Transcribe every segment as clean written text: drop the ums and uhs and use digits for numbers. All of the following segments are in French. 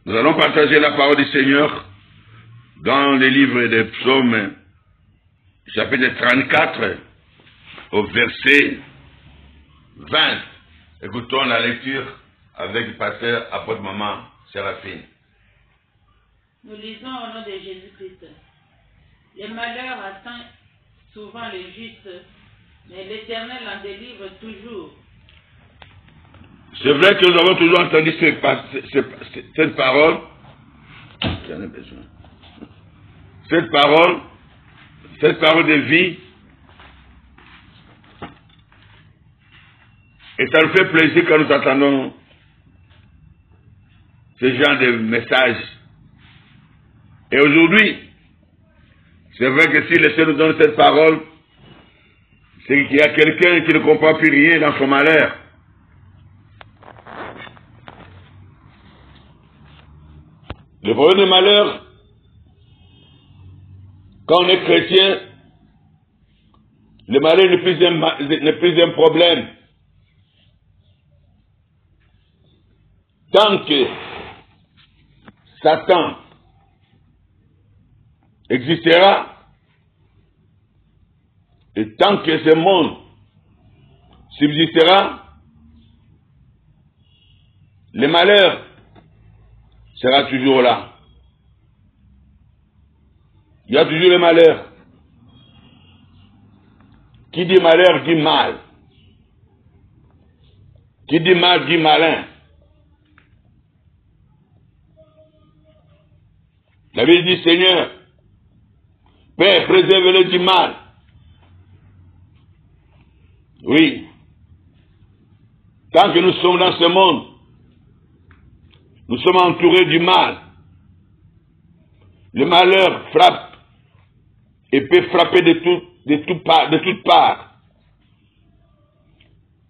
Nous allons partager la parole du Seigneur dans les livres des psaumes, chapitre 34, au verset 20. Écoutons la lecture avec le pasteur apôtre maman Séraphine. Nous lisons au nom de Jésus-Christ. Les malheurs atteignent souvent les justes, mais l'Éternel en délivre toujours. C'est vrai que nous avons toujours entendu cette parole. J'en ai besoin. Cette parole de vie. Et ça nous fait plaisir quand nous entendons ce genre de messages. Et aujourd'hui, c'est vrai que si le Seigneur nous donne cette parole, c'est qu'il y a quelqu'un qui ne comprend plus rien dans son malheur. Le problème du malheur, quand on est chrétien, le malheur n'est plus un problème. Tant que Satan existera, et tant que ce monde subsistera, le malheur sera toujours là. Il y a toujours le malheur. Qui dit malheur dit mal. Qui dit mal dit malin. La Bible dit, Seigneur, Père, préserve-le du mal. Oui. Tant que nous sommes dans ce monde, nous sommes entourés du mal. Le malheur frappe et peut frapper de toutes parts.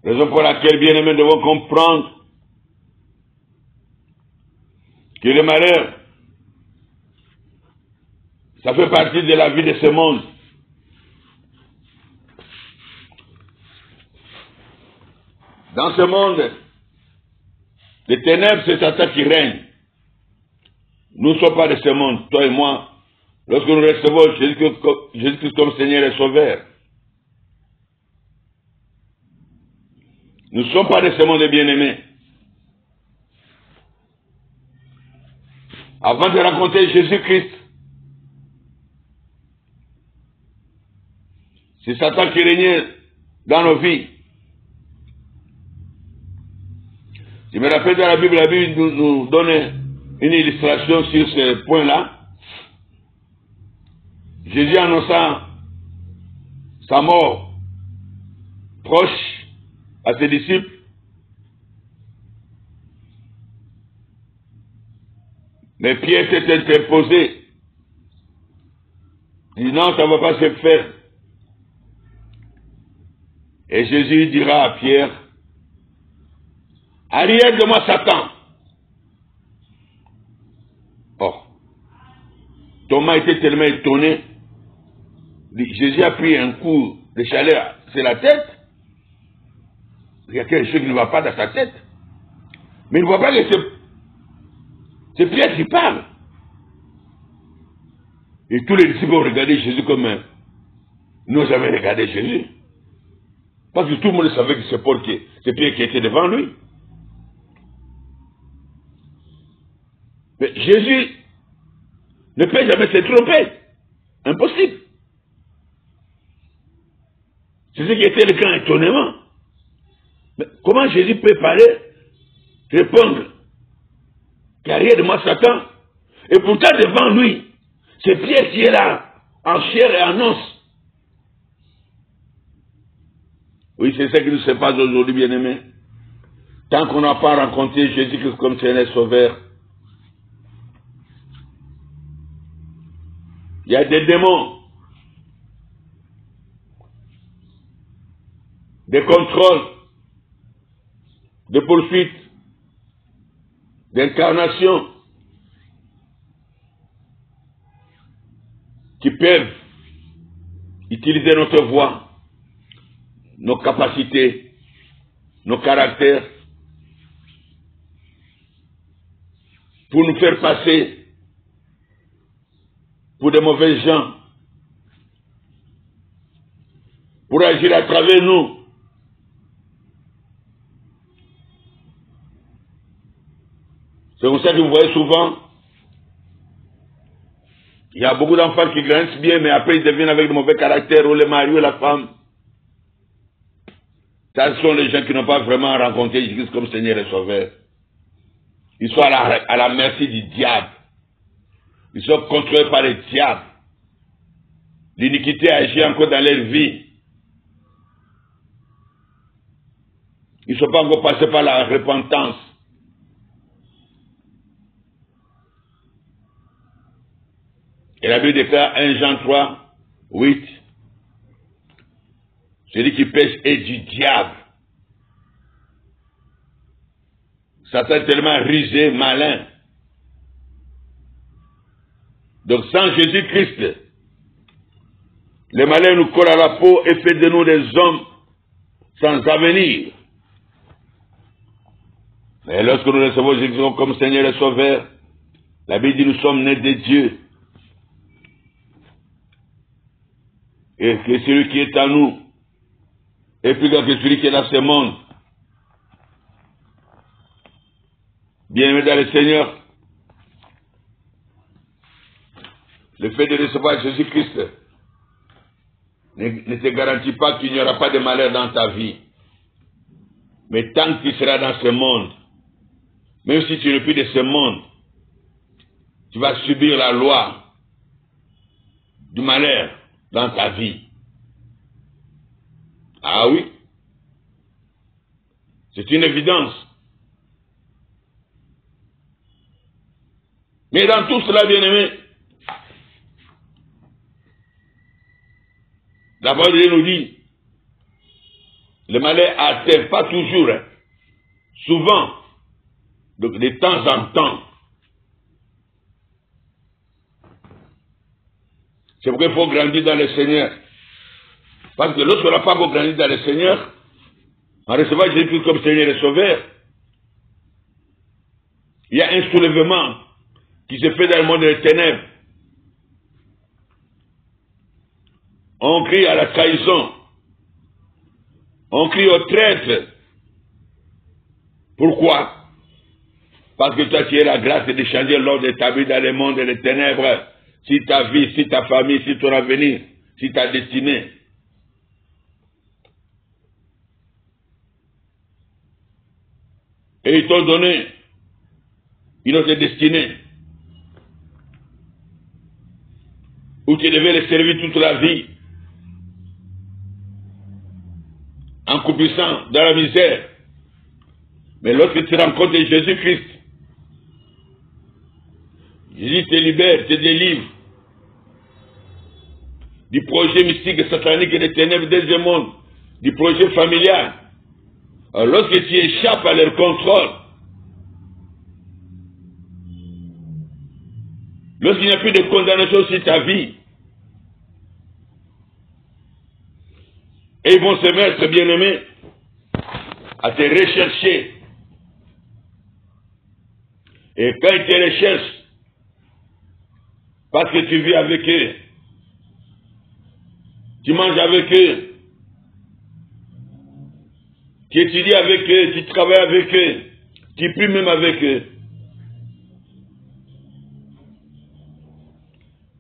Raison pour laquelle, bien aimés, nous devons comprendre que le malheur, ça fait partie de la vie de ce monde. Dans ce monde, les ténèbres, c'est Satan qui règne. Nous ne sommes pas de ce monde, toi et moi, lorsque nous recevons Jésus-Christ comme Seigneur et Sauveur. Nous ne sommes pas de ce monde, bien-aimés. Avant de rencontrer Jésus-Christ, c'est Satan qui régnait dans nos vies. Je me rappelle dans la Bible nous donne une illustration sur ce point-là. Jésus annonçant sa mort proche à ses disciples. Mais Pierre s'est interposé. Il dit non, ça ne va pas se faire. Et Jésus dira à Pierre, arrière de moi Satan. Or, Thomas était tellement étonné. Jésus a pris un coup de chaleur sur la tête. Il y a quelque chose qui ne va pas dans sa tête. Mais il ne voit pas que c'est Pierre qui parle. Et tous les disciples ont regardé Jésus comme nous avons regardé Jésus. Parce que tout le monde savait que c'est Pierre qui était devant lui. Mais Jésus ne peut jamais se tromper. Impossible. C'est ce qui était le grand étonnement. Mais comment Jésus peut parler, répondre, qu'arrière de moi Satan, et pourtant devant lui, c'est Pierre qui est là, en chair et en os. Oui, c'est ça qui nous sépare aujourd'hui, bien-aimés. Tant qu'on n'a pas rencontré Jésus-Christ comme Seigneur Sauveur, il y a des démons, des contrôles, des poursuites, d'incarnation qui peuvent utiliser notre voix, nos capacités, nos caractères pour nous faire passer pour de mauvais gens, pour agir à travers nous. C'est pour ça que vous voyez souvent, il y a beaucoup d'enfants qui grandissent bien, mais après ils deviennent avec de mauvais caractères, ou le mari ou la femme. Ça, ce sont les gens qui n'ont pas vraiment rencontré Jésus comme Seigneur et Sauveur. Ils sont à la merci du diable. Ils sont contrôlés par le diable. L'iniquité agit encore dans leur vie. Ils ne sont pas encore passés par la repentance. Et la Bible déclare 1 Jean 3, 8. Celui qui pêche est du diable. Satan est tellement rusé, malin. Donc sans Jésus-Christ, le malin nous colle à la peau et fait de nous des hommes sans avenir. Mais lorsque nous recevons Jésus comme Seigneur et Sauveur, la Bible dit nous sommes nés de Dieu. Et que celui qui est en nous est plus grand que celui qui est dans ce monde. Bien-aimé dans le Seigneur, le fait de recevoir Jésus-Christ ne te garantit pas qu'il n'y aura pas de malheur dans ta vie. Mais tant que tu seras dans ce monde, même si tu n'es plus de ce monde, tu vas subir la loi du malheur dans ta vie. Ah oui, c'est une évidence. Mais dans tout cela, bien-aimé, la parole de Dieu nous dit, le malheur atteint pas toujours, souvent, donc de temps en temps. C'est pourquoi il faut grandir dans le Seigneur. Parce que lorsqu'on n'a pas encore grandi dans le Seigneur, en recevant Jésus-Christ comme Seigneur et Sauveur, il y a un soulèvement qui se fait dans le monde des ténèbres. On crie à la trahison. On crie au traître. Pourquoi? Parce que toi, tu as la grâce de changer l'ordre établi dans le monde des ténèbres. Si ta vie, si ta famille, si ton avenir, si ta destinée. Et ils t'ont donné une autre destinée. Où tu devais les servir toute la vie. En croupissant dans la misère. Mais lorsque tu rencontres Jésus-Christ, Jésus te libère, te délivre du projet mystique et satanique et des ténèbres de ce monde, du projet familial. Alors lorsque tu échappes à leur contrôle, lorsqu'il n'y a plus de condamnation sur ta vie, et ils vont se mettre, bien-aimés, à te rechercher. Et quand ils te recherchent, parce que tu vis avec eux, tu manges avec eux, tu étudies avec eux, tu travailles avec eux, tu pries même avec eux.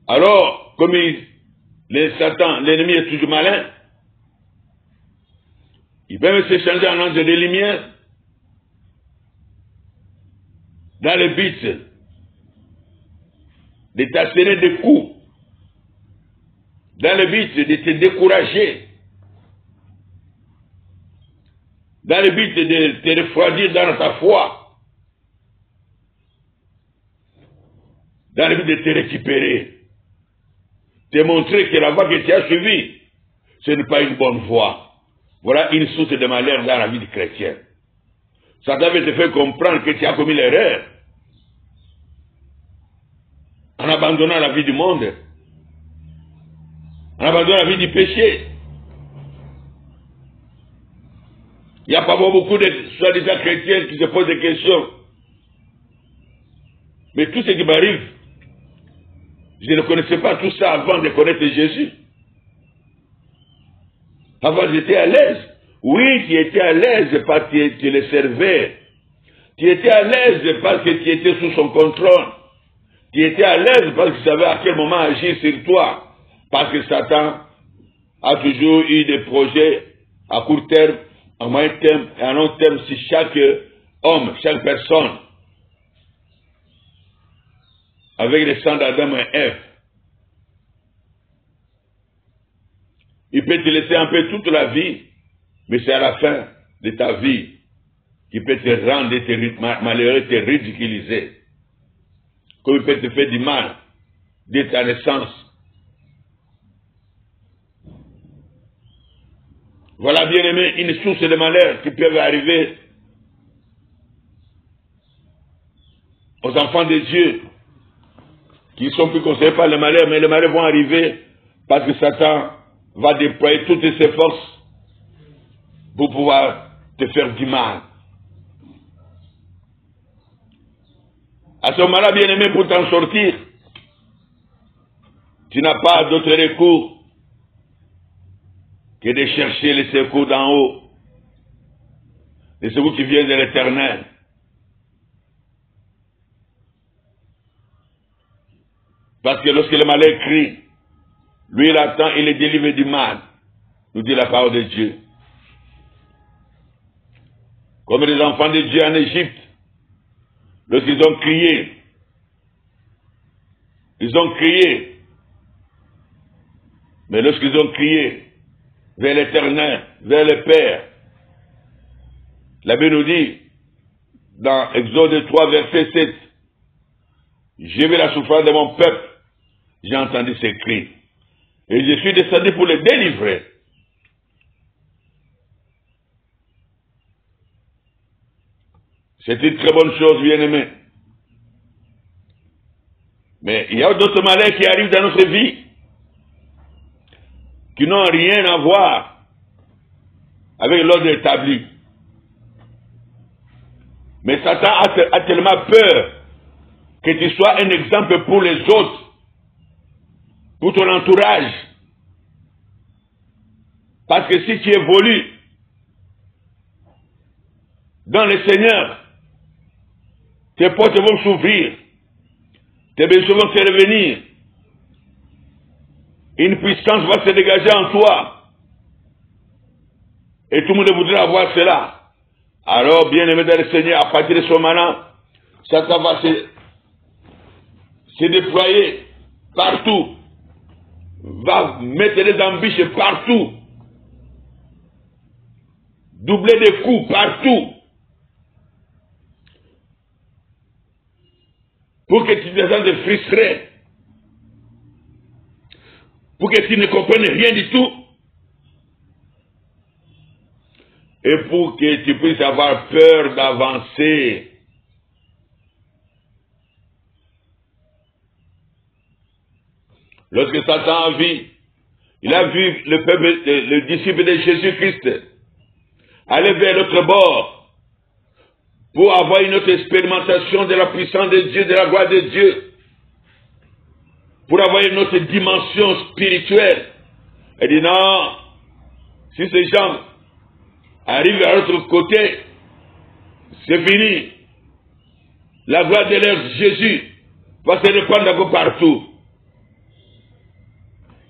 Alors, comme Satan, l'ennemi est toujours malin, il peut même se changer en ange de lumière dans le but de t'asséner des coups, dans le but de te décourager, dans le but de te refroidir dans ta foi, dans le but de te récupérer, te montrer que la voie que tu as suivie, ce n'est pas une bonne voie. Voilà une source de malheur dans la vie du chrétien. Satan veut te faire comprendre que tu as commis l'erreur en abandonnant la vie du monde, en abandonnant la vie du péché. Il n'y a pas beaucoup de soi-disant chrétiens qui se posent des questions. Mais tout ce qui m'arrive, je ne connaissais pas tout ça avant de connaître Jésus. Avant, j'étais à l'aise. Oui, tu étais à l'aise parce que tu le servais. Tu étais à l'aise parce que tu étais sous son contrôle. Tu étais à l'aise parce que tu savais à quel moment agir sur toi. Parce que Satan a toujours eu des projets à court terme, à moyen terme et à long terme sur chaque homme, chaque personne. Avec le sang d'Adam et Ève. Il peut te laisser un peu toute la vie, mais c'est à la fin de ta vie qu'il peut te rendre malheureux, te ridiculiser. Comme il peut te faire du mal dès ta naissance. Voilà, bien aimé, une source de malheur qui peut arriver aux enfants de Dieu qui ne sont plus concernés par le malheur, mais les malheurs vont arriver parce que Satan va déployer toutes ses forces pour pouvoir te faire du mal. À ce moment-là, bien aimé, pour t'en sortir, tu n'as pas d'autre recours que de chercher les secours d'en haut, les secours qui viennent de l'Éternel. Parce que lorsque le malheur crie, lui il attend, il est délivré du mal, nous dit la parole de Dieu. Comme les enfants de Dieu en Égypte, lorsqu'ils ont crié, mais lorsqu'ils ont crié vers l'Éternel, vers le Père, la Bible nous dit, dans Exode 3, verset 7, j'ai vu la souffrance de mon peuple, j'ai entendu ses cris, et je suis descendu pour les délivrer. C'est une très bonne chose, bien-aimé. Mais il y a d'autres malheurs qui arrivent dans notre vie, qui n'ont rien à voir avec l'ordre établi. Mais Satan a tellement peur que tu sois un exemple pour les autres, pour ton entourage. Parce que si tu évolues dans le Seigneur, tes portes vont s'ouvrir, tes besoins vont se revenir, une puissance va se dégager en toi, et tout le monde voudrait avoir cela. Alors, bien aimé dans le Seigneur, à partir de ce moment-là, Satan va se déployer partout, va mettre des embûches partout, doubler des coups partout, pour que tu te sentes frustré, pour que tu ne comprennes rien du tout, et pour que tu puisses avoir peur d'avancer. Lorsque Satan a vu, il a vu le peuple, le disciple de Jésus-Christ aller vers l'autre bord pour avoir une autre expérimentation de la puissance de Dieu, de la gloire de Dieu, pour avoir une autre dimension spirituelle. Il dit non, si ces gens arrivent à l'autre côté, c'est fini. La gloire de leur Jésus va se répandre un peu partout.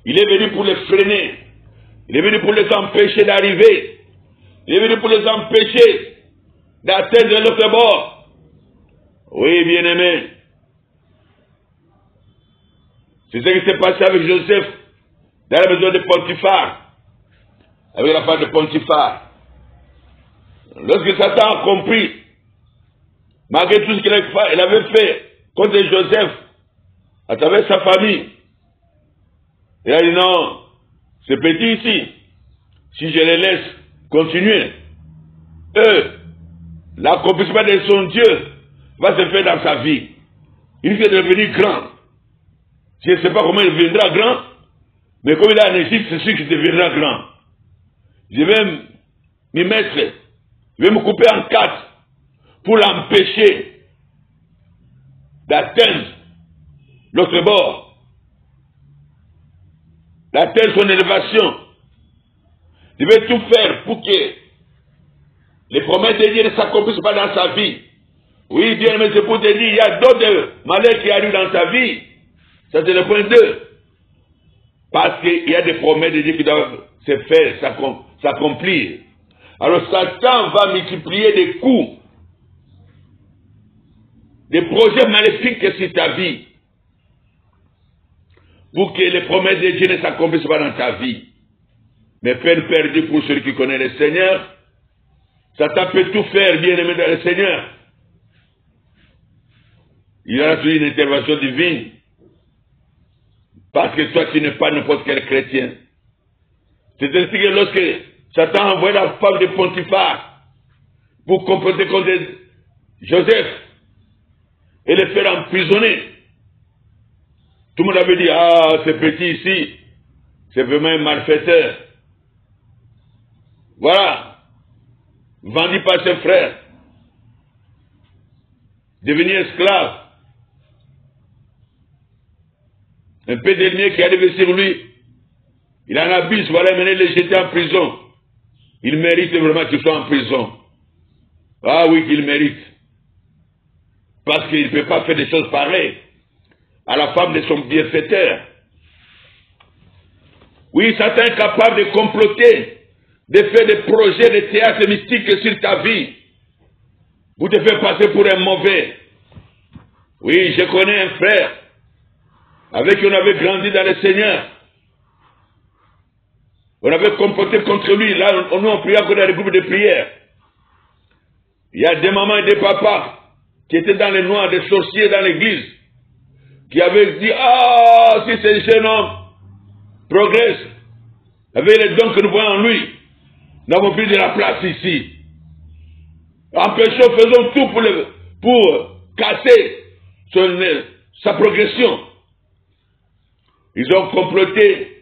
Il est venu pour les freiner. Il est venu pour les empêcher d'arriver. Il est venu pour les empêcher d'atteindre l'autre bord. Oui, bien-aimé. C'est ce qui s'est passé avec Joseph dans la maison de Potiphar. Avec la femme de Potiphar. Lorsque Satan a compris, malgré tout ce qu'il avait fait contre Joseph, à travers sa famille, il a dit non, ce petit ici, si je les laisse continuer, l'accomplissement de son Dieu va se faire dans sa vie. Il vient de devenir grand. Je ne sais pas comment il deviendra grand, mais comme il est en Égypte, c'est sûr qu'il deviendra grand. Je vais m'y mettre, je vais me couper en 4 pour l'empêcher d'atteindre l'autre bord, d'atteindre son élévation. Il veut tout faire pour que les promesses de Dieu ne s'accomplissent pas dans sa vie. Oui, bien, mais c'est pour te dire, il y a d'autres malheurs qui arrivent dans ta vie. Ça, c'est le point 2. Parce qu'il y a des promesses de Dieu qui doivent se faire, s'accomplir. Alors, Satan va multiplier des coups, des projets maléfiques sur ta vie, pour que les promesses de Dieu ne s'accomplissent pas dans ta vie. Mais peine perdue pour celui qui connaît le Seigneur. Satan peut tout faire, bien aimé dans le Seigneur. Il y aura toujours une intervention divine. Parce que toi, tu n'es pas n'importe quel chrétien. C'est ainsi que lorsque Satan a envoyé la femme de Potiphar pour comploter contre Joseph et le faire emprisonner, tout le monde avait dit, ah, ce petit ici, c'est vraiment un malfaiteur. Voilà. Vendu par ses frères. Devenu esclave. Un peu d'ennemi qui arrive sur lui. Il en abuse, voilà, maintenant il est jeté en prison. Il mérite vraiment qu'il soit en prison. Ah oui, qu'il mérite. Parce qu'il ne peut pas faire des choses pareilles à la femme de son bienfaiteur. Oui, Satan est capable de comploter, de faire des projets de théâtre mystique sur ta vie, pour te faire passer pour un mauvais. Oui, je connais un frère avec qui on avait grandi dans le Seigneur. On avait comploté contre lui. Là, on priait encore dans les groupes de prière. Il y a des mamans et des papas qui étaient dans les noirs, des sorciers dans l'église, qui avaient dit, ah, si ce jeune homme progresse, avec les dons que nous voyons en lui, nous n'avons plus de la place ici. Empêchons, faisons tout pour casser sa progression. Ils ont comploté.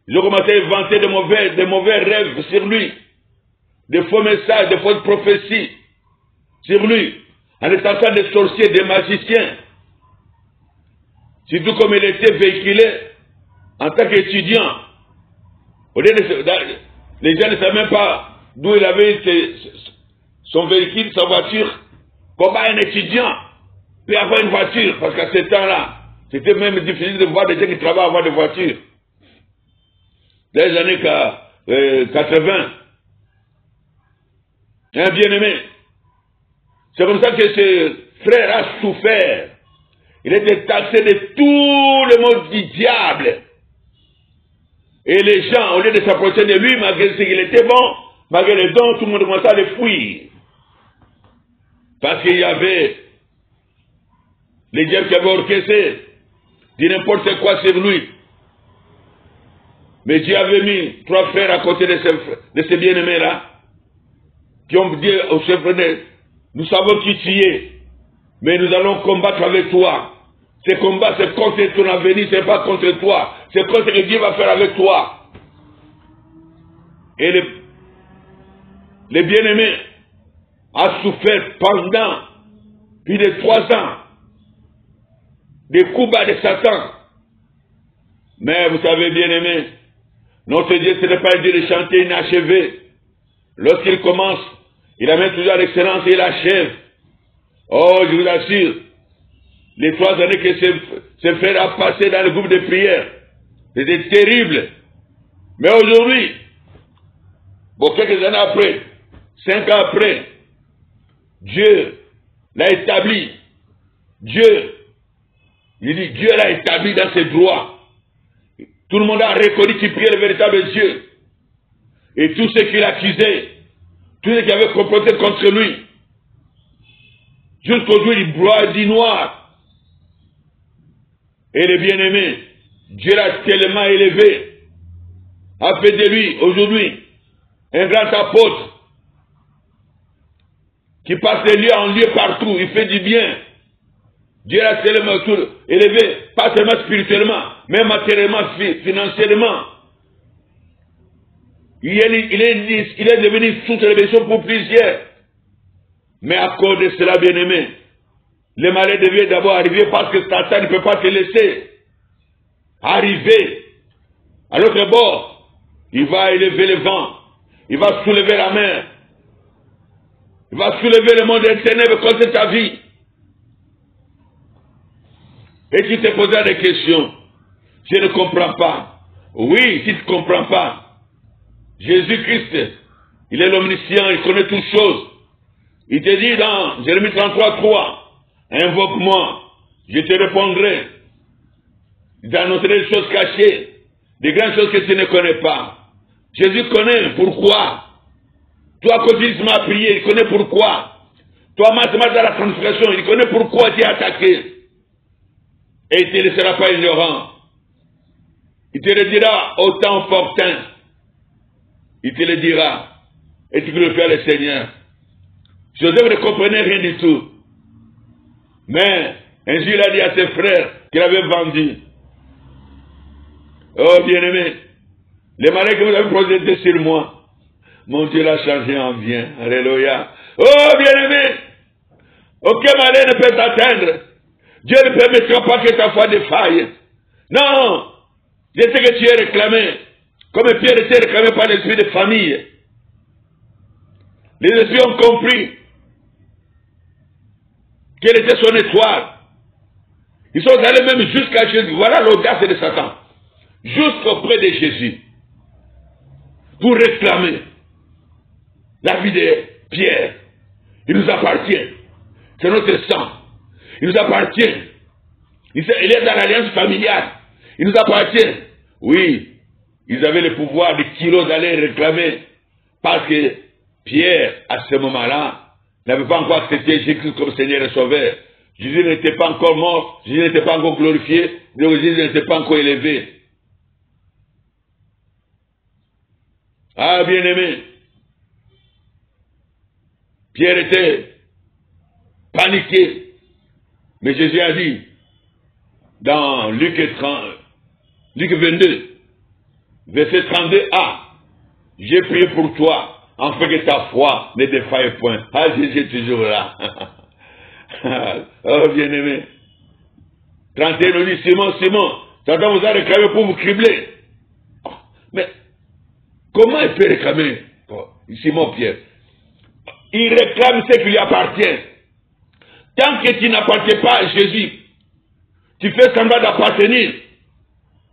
Ils ont commencé à inventer de mauvais rêves sur lui. Des faux messages, des fausses prophéties sur lui. En étant des sorciers, des magiciens. Surtout comme il était véhiculé en tant qu'étudiant. Les gens ne savaient même pas d'où il avait son véhicule, sa voiture. Comment un étudiant peut avoir une voiture? Parce qu'à ce temps-là, c'était même difficile de voir des gens qui travaillent à avoir des voitures. Dans les années 80. Un bien-aimé. C'est comme ça que ce frère a souffert. Il était taxé de tout le monde du diable. Et les gens, au lieu de s'approcher de lui, malgré ce qu'il était bon, malgré les dons, tout le monde commençait à le fuir. Parce qu'il y avait les diables qui avaient orchestré, dit n'importe quoi sur lui. Mais Dieu avait mis 3 frères à côté de ces bien-aimés-là, qui ont dit au chef, nous savons qui tu es, mais nous allons combattre avec toi. Ce combat, c'est contre ton avenir, ce n'est pas contre toi. C'est contre ce que Dieu va faire avec toi. Et les bien-aimés ont souffert pendant plus de 3 ans des coups bas de Satan. Mais vous savez, bien-aimés, notre Dieu, ce n'est pas un Dieu de chanter inachevé. Lorsqu'il commence, il amène toujours à l'excellence et il achève. Oh, je vous assure, les 3 années que ce frère a passé dans le groupe de prière, c'était terrible. Mais aujourd'hui, bon, quelques années après, 5 ans après, Dieu l'a établi. Dieu l'a établi dans ses droits. Tout le monde a reconnu qu'il priait le véritable Dieu. Et tous ceux qui l'accusaient, tous ceux qui avaient comploté contre lui, jusqu'aujourd'hui, il broie du noir. Et les bien-aimés, Dieu l'a tellement élevé, a fait de lui, aujourd'hui, un grand apôtre, qui passe de lieu en lieu partout, il fait du bien. Dieu l'a tellement élevé, pas seulement spirituellement, mais matériellement, financièrement. Il est devenu source de bénédiction pour plusieurs. Mais à cause de cela, bien-aimé, le malheur devait d'abord arriver parce que Satan ne peut pas te laisser arriver à l'autre bord. Il va élever le vent, il va soulever la mer, il va soulever le monde des ténèbres contre ta vie. Et tu te poseras des questions. Je ne comprends pas. Oui, si tu ne comprends pas, Jésus-Christ, il est l'omniscient, il connaît toutes choses. Il te dit dans Jérémie 33:3, invoque-moi, je te répondrai. Il t'annoncerai des choses cachées, des grandes choses que tu ne connais pas. Jésus connaît pourquoi. Toi, continue à prier, il connaît pourquoi. Toi, maintenant dans la transgression, il connaît pourquoi tu es attaqué. Et il ne te laissera pas ignorant. Il te le dira au temps opportun. Il te le dira. Et tu glorifieras le Seigneur. Joseph ne comprenait rien du tout. Mais un jour, il a dit à ses frères qu'il avait vendu. Oh, bien-aimé, les malheurs que vous avez projetés sur moi, mon Dieu l'a changé en bien. Alléluia. Oh, bien-aimé, aucun malheur ne peut t'atteindre. Dieu ne permettra pas que ta foi défaille. Non, je sais que tu es réclamé, comme Pierre était réclamé par l'esprit de famille. Les esprits ont compris quelle était son étoile. Ils sont allés même jusqu'à Jésus. Voilà l'audace de Satan. Jusqu'auprès de Jésus. Pour réclamer la vie de Pierre. Il nous appartient. C'est notre sang. Il nous appartient. Il est dans l'alliance familiale. Il nous appartient. Oui, ils avaient le pouvoir de kilos d'aller réclamer. Parce que Pierre, à ce moment-là, n'avait pas encore accepté Jésus comme Seigneur et Sauveur. Jésus n'était pas encore mort, Jésus n'était pas encore glorifié, donc Jésus n'était pas encore élevé. Ah, bien-aimé, Pierre était paniqué. Mais Jésus a dit, dans Luc 22, verset 32a, j'ai prié pour toi, afin que ta foi ne défaille point. Ah, Jésus est toujours là. Oh, bien-aimé. 31 nous dit, Simon, Satan vous a réclamé pour vous cribler. Mais, comment il peut réclamer Simon Pierre? Il réclame ce qui lui appartient. Tant que tu n'appartiens pas à Jésus, tu fais semblant d'appartenir,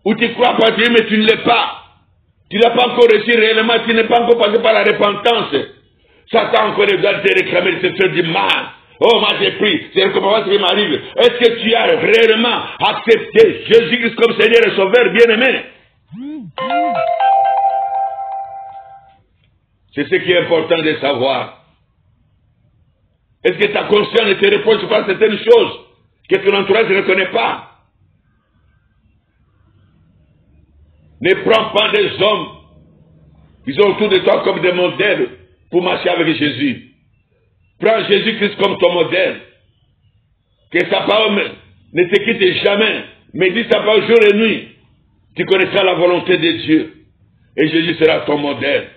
ou tu crois appartenir mais tu ne l'es pas. Tu n'as pas encore reçu réellement, tu n'es pas encore passé par la repentance. Satan encore besoin de te réclamer, de te faire du mal. Oh, moi j'ai pris, c'est comment ce qui m'arrive. Est-ce que tu as réellement accepté Jésus-Christ comme Seigneur et Sauveur bien-aimé? C'est ce qui est important de savoir. Est-ce que ta conscience ne te reproche pas certaines choses que ton entourage ne connaît pas? Ne prends pas des hommes qui sont autour de toi comme des modèles pour marcher avec Jésus. Prends Jésus-Christ comme ton modèle. Que sa parole ne te quitte jamais. Mais dis sa parole jour et nuit. Tu connaîtras la volonté de Dieu. Et Jésus sera ton modèle.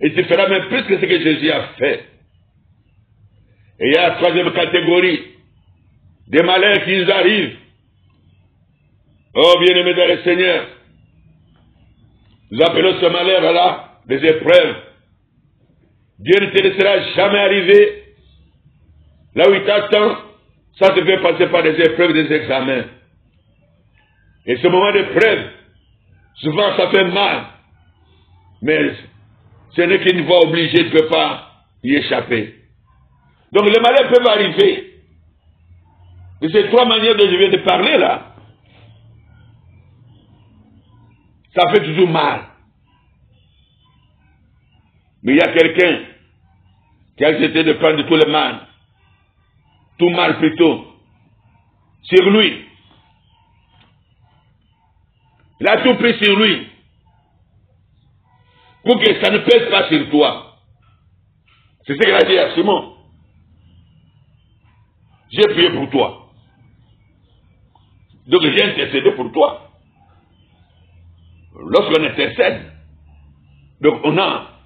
Et tu feras même plus que ce que Jésus a fait. Et il y a la troisième catégorie. Des malheurs qui nous arrivent. Oh, bien-aimés dans le Seigneur. Nous appelons ce malheur-là des épreuves. Dieu ne te laissera jamais arriver là où il t'attend, ça te fait passer par des épreuves, des examens. Et ce moment d'épreuve, souvent ça fait mal. Mais ce n'est qu'une voie obligée, tu ne peux pas y échapper. Donc les malheurs peuvent arriver. De ces trois manières dont je viens de parler là, ça fait toujours mal. Mais il y a quelqu'un qui a accepté de prendre tout le mal. Tout mal plutôt. Sur lui. Il a tout pris sur lui. Pour que ça ne pèse pas sur toi. C'est ce qu'il a dit à Simon. J'ai prié pour toi. Donc j'ai intercédé pour toi. Lorsqu'on intercède, donc on a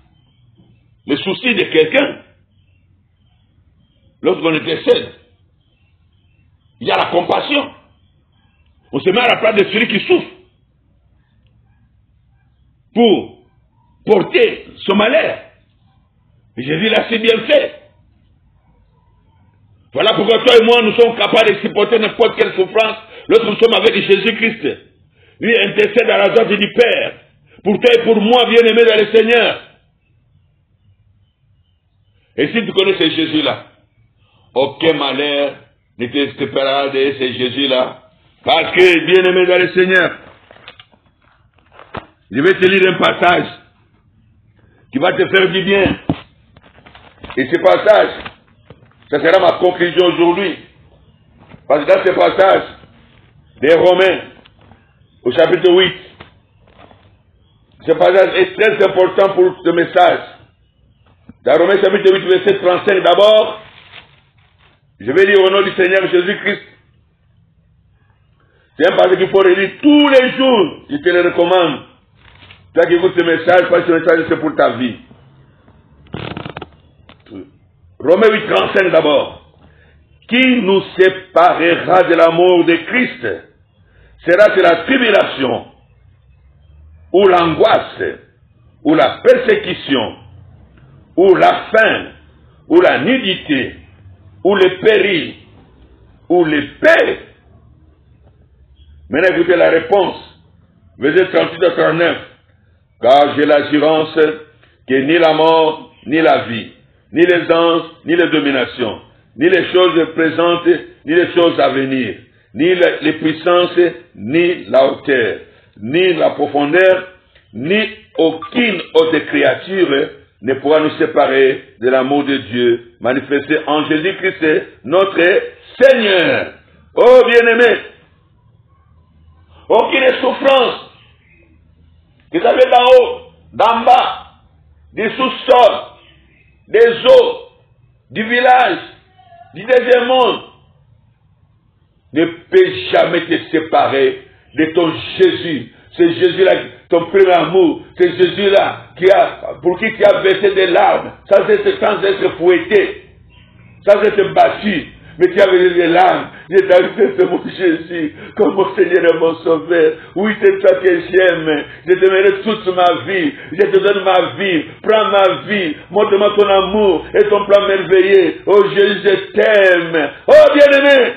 le souci de quelqu'un. Lorsqu'on intercède, il y a la compassion. On se met à la place de celui qui souffre pour porter son malheur. Et Jésus l'a si bien fait. Voilà pourquoi toi et moi, nous sommes capables de supporter n'importe quelle souffrance lorsque nous sommes avec Jésus-Christ. Lui intercède à la droite du Père. Pour toi et pour moi, bien-aimé dans le Seigneur. Et si tu connais ce Jésus-là, aucun malheur ne te séparera de ce Jésus-là. Parce que, bien-aimé dans le Seigneur, je vais te lire un passage qui va te faire du bien. Et ce passage, ça sera ma conclusion aujourd'hui. Parce que dans ce passage des Romains, au chapitre 8, ce passage est très important pour ce message. Dans Romains chapitre 8, verset 35 d'abord, je vais lire au nom du Seigneur Jésus-Christ. C'est un passage qu'il faut relire tous les jours. Je te le recommande. Toi qui écoutes ce message, parce que ce message c'est pour ta vie. Romains 8, 35 d'abord. Qui nous séparera de l'amour de Christ? Sera-ce la tribulation, ou l'angoisse, ou la persécution, ou la faim, ou la nudité, ou le péril, ou l'épée? Maintenant écoutez la réponse. Verset 38 à 39. Car j'ai l'assurance que ni la mort, ni la vie, ni les anges, ni les dominations, ni les choses présentes, ni les choses à venir, ni les puissances, ni la hauteur, ni la profondeur, ni aucune autre créature ne pourra nous séparer de l'amour de Dieu manifesté en Jésus-Christ, notre Seigneur. Oh bien-aimé, aucune souffrance que vous avez d'en haut, d'en bas, du sous-sol, des eaux, du village, du deuxième monde, ne peut jamais te séparer de ton Jésus. C'est Jésus-là, ton premier amour. C'est Jésus-là pour qui tu as versé des larmes, sans être fouetté, sans être battu. Mais tu as versé des larmes. Je t'ai c'est mon Jésus, comme mon Seigneur et mon Sauveur. Oui, c'est toi que j'aime. Je t'aimerai toute ma vie. Je te donne ma vie. Prends ma vie. Montre-moi ton amour et ton plan merveilleux. Oh Jésus, je t'aime. Oh bien-aimé,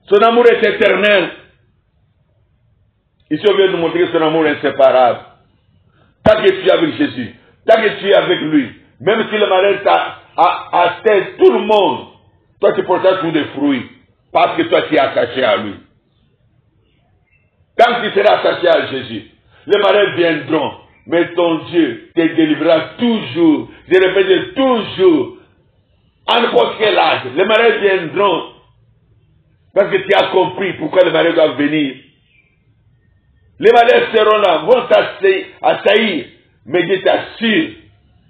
son amour est éternel. Ici, on vient nous montrer que son amour est inséparable. Tant que tu es avec Jésus, tant que tu es avec lui, même si le malheur atteint tout le monde, toi tu porteras tous des fruits, parce que toi tu es attaché à lui. Tant que tu seras attaché à Jésus, les malheurs viendront, mais ton Dieu te délivrera toujours. Je répète toujours, à n'importe quel âge, les malheurs viendront, parce que tu as compris pourquoi les malheurs doivent venir. Les malheurs seront là, vont assaillir, mais je t'assure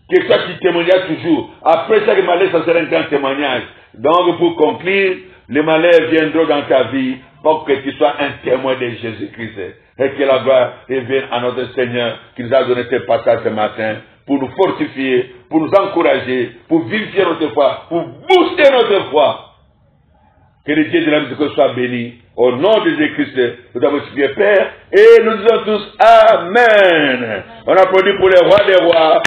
que toi tu témoigneras toujours. Après chaque malheur, ça sera un grand témoignage. Donc pour conclure, les malheurs viendront dans ta vie pour que tu sois un témoin de Jésus-Christ. Et que la gloire revienne à notre Seigneur qui nous a donné ce passage ce matin pour nous fortifier, pour nous encourager, pour vivifier notre foi, pour booster notre foi. Que le Dieu de la miséricorde soit béni. Au nom de Jésus-Christ, nous avons supplié Père, et nous disons tous Amen. On applaudit pour les rois des rois.